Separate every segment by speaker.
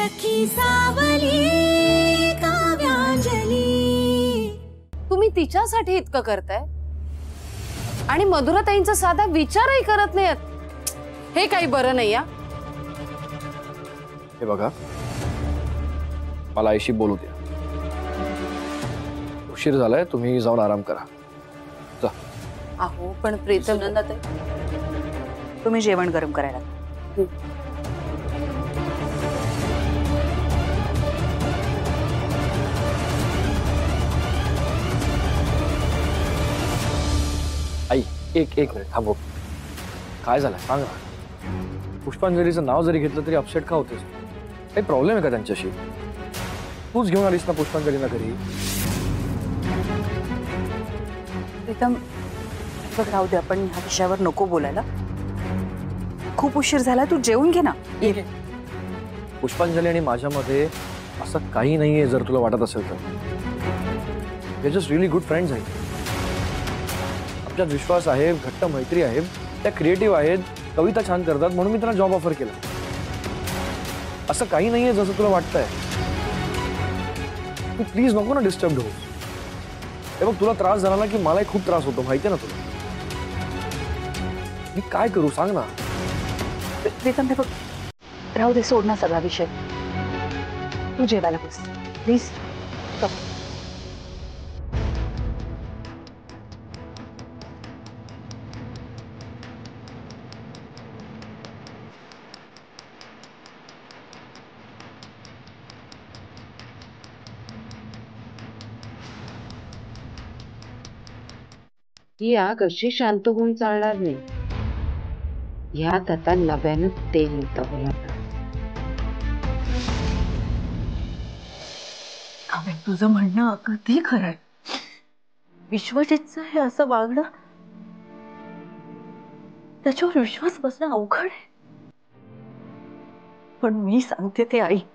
Speaker 1: सखी सावली काव्यांजली।
Speaker 2: तुम्ही तिच्यासाठी इतकं करताय आणि मधुराताईंचा साधा विचारही करत नाहीत, हे काही बरं नाही या।
Speaker 3: हे बघा, मला आईशी बोलू द्या। उशीर झालाय, तुम्ही जाऊन आराम करा। जा।
Speaker 2: अहो पण प्रीतम,
Speaker 4: तुम्ही जेवण गरम करायला।
Speaker 3: आई एक मिनिट थांबव। काय झालं सांग ना। पुष्पांजलीचं नाव जरी घेतलं तरी अपसेट का होतेस? काही प्रॉब्लेम आहे का त्यांच्याशी? तूच घेऊन आलीस ना पुष्पांजलीना घरी।
Speaker 4: प्रीतम बघ, राहू दे, आपण ह्या विषयावर नको बोलायला। खूप उशीर झाला, तू जेवून घे ना।
Speaker 3: पुष्पांजली आणि माझ्यामध्ये असं काही नाहीये जर तुला वाटत असेल तर। We just really good friends आहेत। आमच्यात विश्वास आहे, घट्ट मैत्री आहे, त्या क्रिएटिव्ह आहेत, कविता छान करतात म्हणून मी त्यांना जॉब ऑफर केला। असं काही नाहीये जसं तुला वाटतंय। तू प्लीज नको ना डिस्टर्ब हो। हे बघ, तुला त्रास झाला ना की मलाही खूप त्रास होतो, माहितीये ना तुला। मी काय करू सांग ना।
Speaker 4: प्रीतम हे बघ, राहू दे, सोड ना सगळा विषय। तू जेवायला बस प्लीज।
Speaker 5: ही आग अशी शांत होऊन चालणार नाही। यात आता नव्यानं तेल उतरवलं लागणार।
Speaker 6: तुझं म्हणणं अगदी खरं आहे। विश्वजितचं हे असं वागणं, त्याच्यावर विश्वास बसणं अवघड आहे। पण मी सांगते ते ऐक,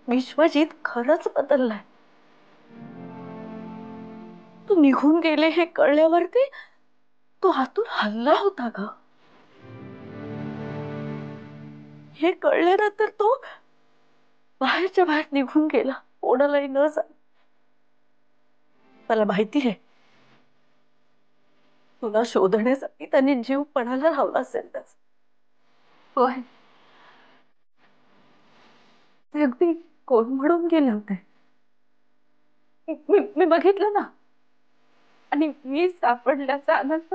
Speaker 6: विश्वजित खरंच बदललाय। तू निघून गेले हे कळल्यावरती तो हातून हल्ला होता ग। हे कळल्यानंतर तो बाहेरच्या बाहेर निघून गेला, कोणालाही न सांग। मला माहिती आहे तुला शोधण्यासाठी त्यांनी जीव पणाला लावला असेल त्याचा। होय, ते अगदी कोलमडून गेले होते। मी बघितलं ना, आणि मी सापडल्याचा आनंद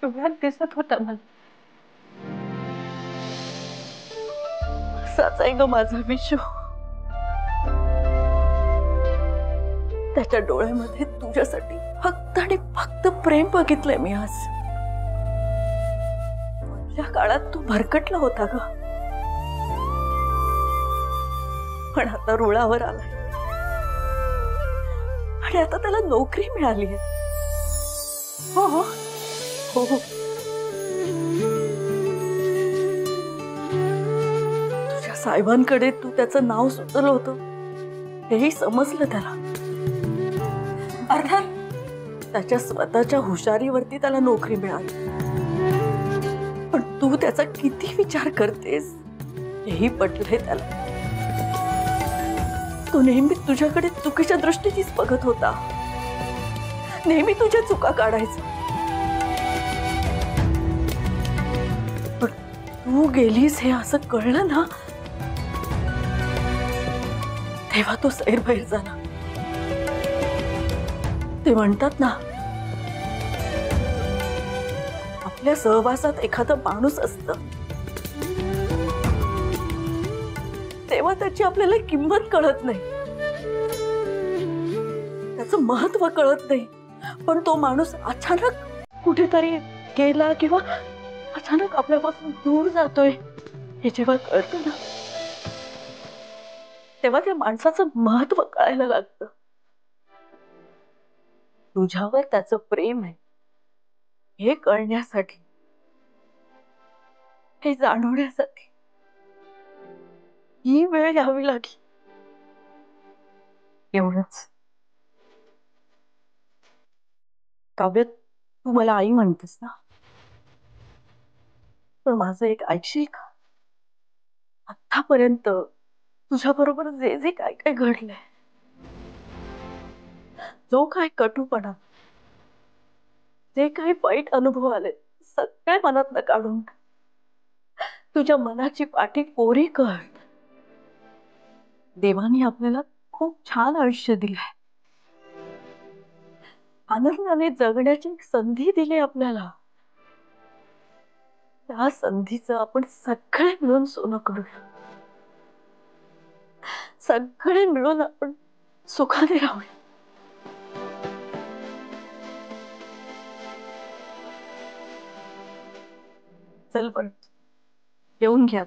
Speaker 6: डोळ्यात दिसत होता मला। असाच आहे ग माझा विश्व। त्याच्या डोळ्यामध्ये तुझ्यासाठी फक्त आणि फक्त प्रेम बघितलंय मी आज। त्या काळात तू भरकटला होता ग, पण आता रुळावर आलाय आणि आता त्याला नोकरी मिळाली आहे। हो हो हो हो, तुझ्या साहेबांकडे तू त्याचं नाव सुचवलं होतं हेही समजलं त्याला। अर्थात त्याच्या स्वतःच्या हुशारीवरती त्याला नोकरी मिळाली, पण तू त्याचा किती विचार करतेस हेही पटलंय त्याला। तो नेहमी तुझ्याकडे चुकीच्या दृष्टीनेच बघत होता, नेहमी तुझ्या चुका काढायचा। पण तू गेलीस हे असं कळलं ना, तेव्हा तो सैरभैर झाला। ते म्हणतात ना, आपल्या सहवासात एखादा माणूस असतं तेव्हा त्याची आपल्याला किंमत कळत नाही, त्याचं महत्व कळत नाही। पण तो माणूस अचानक कुठेतरी गेला किंवा अचानक आपल्यापासून दूर जातोय हे जेव्हा कळतं ना, तेव्हा त्या माणसाचं महत्व कळायला लागतं। तुझ्यावर त्याचं प्रेम आहे हे कळण्यासाठी, हे जाणवण्यासाठी ही वेळ यावी लागली, एवढंच। काव्य, तू मला आई म्हणतेस ना, पण माझं एक ऐकशील का? आतापर्यंत तुझ्या बरोबर जे जे काय काय घडलंय, जो काय कटुपणा, जे काही वाईट अनुभव आले, सगळे मनातनं काढून तुझ्या मनाची पाठी कोरी कर. देवाने आपल्याला खूप छान आयुष्य दिलंय, आनंदाने जगण्याची एक संधी दिली आपल्याला. त्या संधीचं आपण सगळे मिळून सोनं करूया. सगळे मिळून आपण सुखाने राहूया. चल पण येऊन घ्या.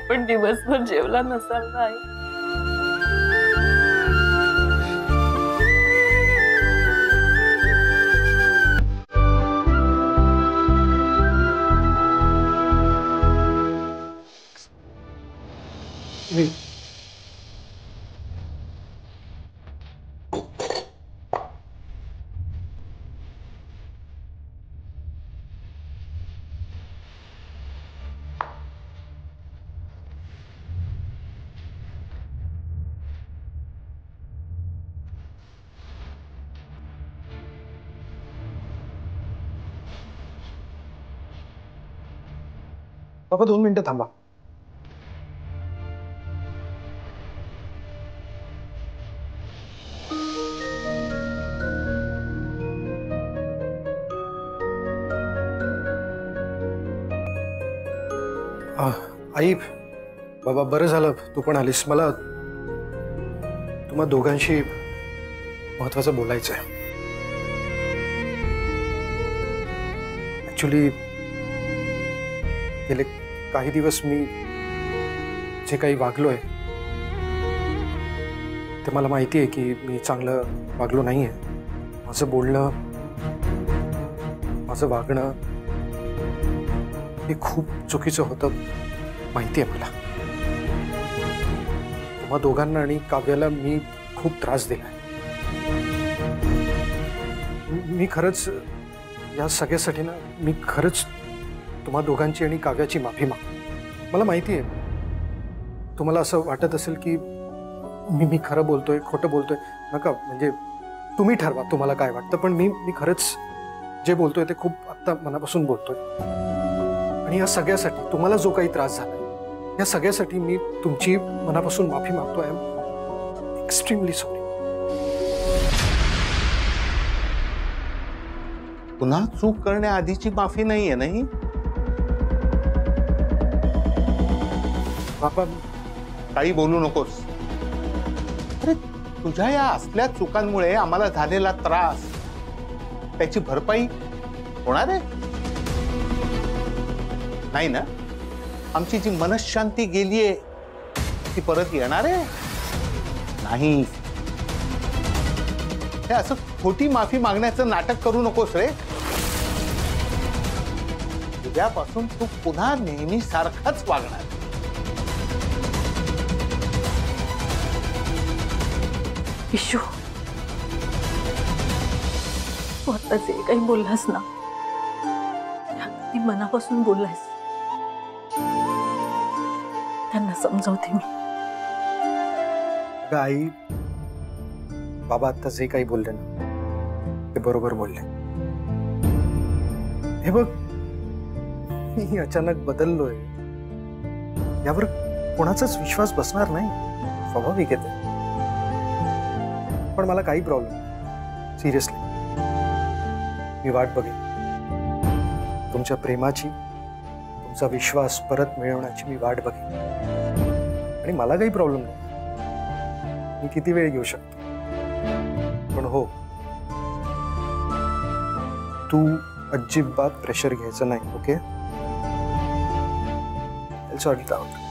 Speaker 6: पण दिवसभर जेवला नसाल ना आई?
Speaker 3: बाबा 2 मिनिटं थांबा. आई, बाबा बरं झालं तू पण आलीस. मला तुम्हा दोघांशी महत्वाचं बोलायचं आहे. ऍक्च्युली गेले काही दिवस मी जे काही वागलोय ते मला माहिती आहे की मी चांगलं वागलो नाहीये. माझं बोलणं, माझं वागणं हे खूप चुकीचं होतं, माहिती आहे मला. तुम्हा दोघांना आणि काव्याला मी खूप त्रास दिलाय. मी खरंच या सगळ्यासाठी ना, मी खरंच तुम्हा दोघांची आणि काव्याची माफी मागतो. मला माहिती आहे तुम्हाला असं वाटत असेल की मी खरं बोलतोय, खोटं बोलतोय. नका, म्हणजे तुम्ही ठरवा तुम्हाला काय वाटतं. पण मी खरंच जे बोलतोय ते खूप आत्ता मनापासून बोलतोय. आणि या सगळ्यासाठी तुम्हाला जो काही त्रास झाला, या सगळ्यासाठी मी तुमची मनापासून माफी मागतो. I am extremely sorry.
Speaker 1: पुन्हा चूक करण्याआधीची माफी नाहीये नाही?
Speaker 3: बाबा
Speaker 1: काही बोलू नकोस. अरे तुझ्या या असल्या चुकांमुळे आम्हाला झालेला त्रास, त्याची भरपाई होणार आहे? नाही ना? आमची जी मनशांती गेलीये ती परत येणार आहे? नाही. हे असं खोटी माफी मागण्याचं नाटक करू नकोस रे. उद्यापासून तू पुन्हा नेहमी सारखाच वागणार.
Speaker 6: इशू, तू आता जे काही बोललास ना, ती मनापासून बोललास. त्यांना समजावते मी.
Speaker 3: आई, बाबा आता जे काही बोलले ना ते बरोबर बोलले. हे बघ, मी अचानक बदललोय यावर कोणाचाच विश्वास बसणार नाही, स्वाभाविक आहे ते. पण मला काही प्रॉब्लेम नाही, सिरियसली. मी वाट बघेन तुमच्या प्रेमाची, तुमचा विश्वास परत मिळवण्याची मी वाट बघेन. आणि मला काही प्रॉब्लेम नाही, मी किती वेळ घेऊ शकतो. पण हो, तू अजिबात प्रेशर घ्यायचं नाही. Okay, I'll sort it out.